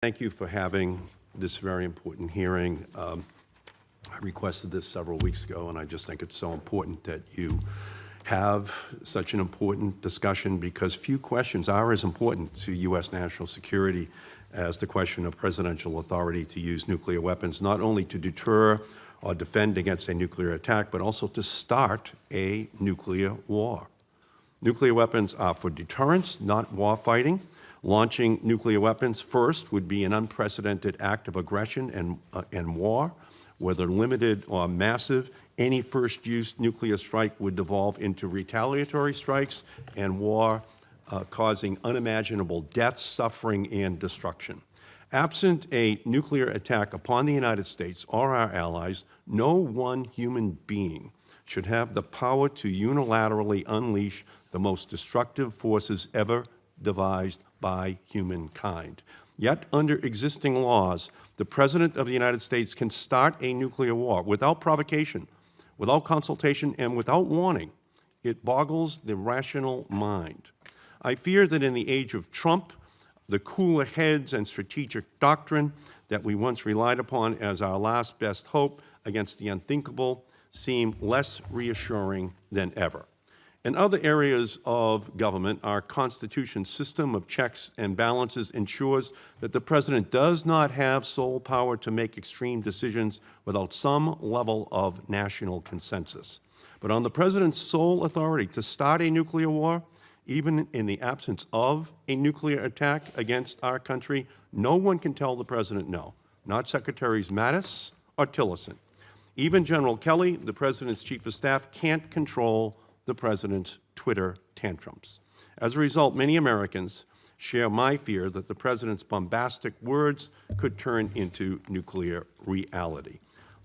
Thank you for having this very important hearing. I requested this several weeks ago, and I just think it's so important that you have such an important discussion because few questions are as important to U.S. national security as the question of presidential authority to use nuclear weapons, not only to deter or defend against a nuclear attack, but also to start a nuclear war. Nuclear weapons are for deterrence, not war fighting. Launching nuclear weapons first would be an unprecedented act of aggression and war, whether limited or massive. Any first-use nuclear strike would devolve into retaliatory strikes and war, causing unimaginable death, suffering, and destruction. Absent a nuclear attack upon the United States or our allies, no one human being should have the power to unilaterally unleash the most destructive forces ever devised by humankind. Yet, under existing laws, the President of the United States can start a nuclear war without provocation, without consultation, and without warning. It boggles the rational mind. I fear that in the age of Trump, the cooler heads and strategic doctrine that we once relied upon as our last best hope against the unthinkable seem less reassuring than ever. In other areas of government, our Constitution's system of checks and balances ensures that the President does not have sole power to make extreme decisions without some level of national consensus. But on the President's sole authority to start a nuclear war, even in the absence of a nuclear attack against our country, no one can tell the President no, not Secretaries Mattis or Tillerson. Even General Kelly, the President's Chief of Staff, can't control the President's Twitter tantrums. As a result, many Americans share my fear that the President's bombastic words could turn into nuclear reality.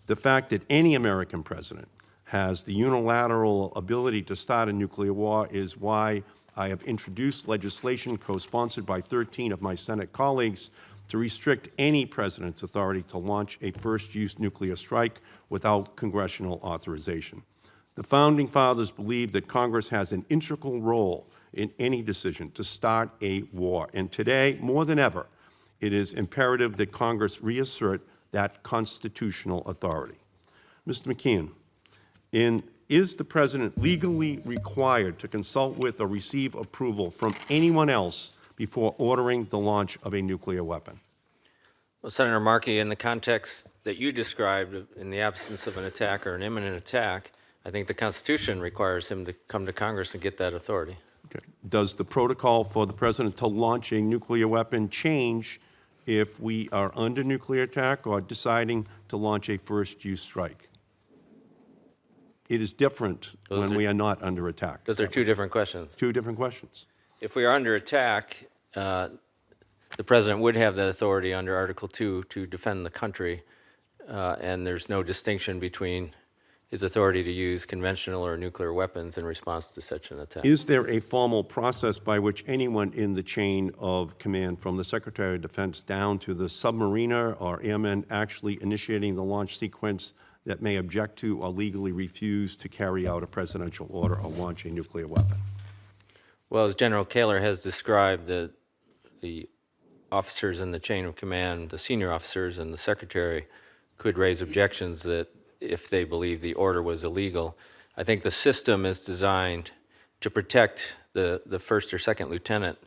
The fact that any American president has the unilateral ability to start a nuclear war is why I have introduced legislation co-sponsored by 13 of my Senate colleagues to restrict any president's authority to launch a first-use nuclear strike without congressional authorization. The Founding Fathers believed that Congress has an integral role in any decision to start a war. And today, more than ever, it is imperative that Congress reassert that constitutional authority. Mr. McKeon, is the President legally required to consult with or receive approval from anyone else before ordering the launch of a nuclear weapon? Well, Senator Markey, in the context that you described, in the absence of an attack or an imminent attack, I think the Constitution requires him to come to Congress and get that authority. Okay. Does the protocol for the President to launch a nuclear weapon change if we are under nuclear attack or deciding to launch a first-use strike? It is different when we are not under attack. Those are two different questions. Two different questions. If we are under attack, the President would have that authority under Article 2 to defend the country, and there's no distinction between his authority to use conventional or nuclear weapons in response to such an attack. Is there a formal process by which anyone in the chain of command, from the Secretary of Defense down to the submariner or airmen actually initiating the launch sequence, that may object to or legally refuse to carry out a presidential order or launch a nuclear weapon? Well, as General Kaler has described, the officers in the chain of command, the senior officers and the Secretary, could raise objections that if they believe the order was illegal. I think the system is designed to protect the first or second lieutenant,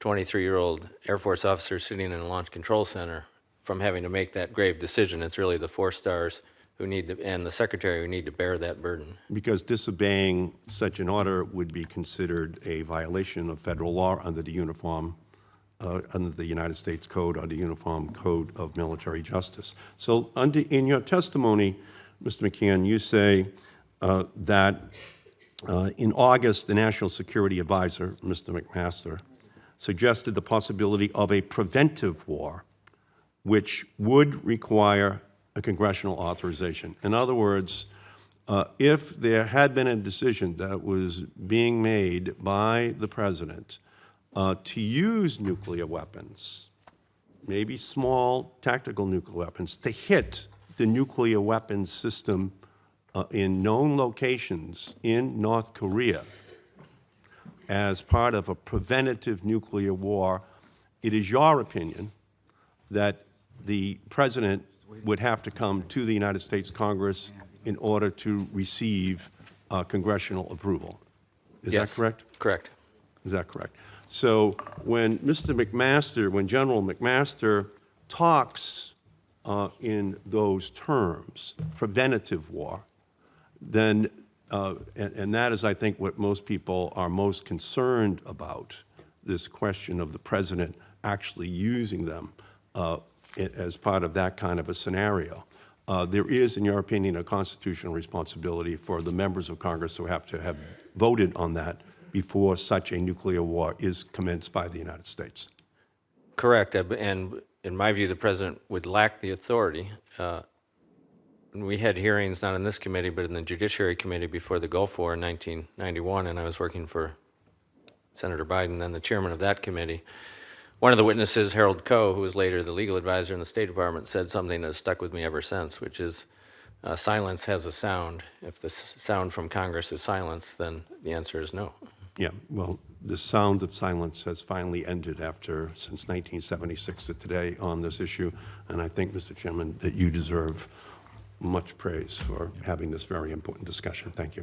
23-year-old Air Force officer sitting in a launch control center, from having to make that grave decision. It's really the 4 stars who need to, and the Secretary who need to bear that burden. Because disobeying such an order would be considered a violation of federal law under the under the United States Code or the Uniform Code of Military Justice. So in your testimony, Mr. McKeon, you say that in August, the National Security Advisor, Mr. McMaster, suggested the possibility of a preventive war, which would require a congressional authorization. In other words, if there had been a decision that was being made by the President to use nuclear weapons, maybe small tactical nuclear weapons, to hit the nuclear weapons system in known locations in North Korea as part of a preventative nuclear war, it is your opinion that the president would have to come to the United States Congress in order to receive congressional approval. Is that correct? Correct. Is that correct? So when Mr. McMaster, when General McMaster talks in those terms, preventative war, then, and that is, I think, what most people are most concerned about, this question of the president actually using them as part of that kind of a scenario. There is, in your opinion, a constitutional responsibility for the members of Congress who have to have voted on that before such a nuclear war is commenced by the United States. Correct. And in my view, the president would lack the authority. We had hearings, not in this committee, but in the Judiciary Committee before the Gulf War in 1991, and I was working for Senator Biden, then the chairman of that committee. One of the witnesses, Harold Coe, who was later the legal advisor in the State Department, said something that has stuck with me ever since, which is silence has a sound. If the sound from Congress is silence, then the answer is no. Yeah, well, the sound of silence has finally ended since 1976 to today on this issue, and I think, Mr. Chairman, that you deserve much praise for having this very important discussion. Thank you.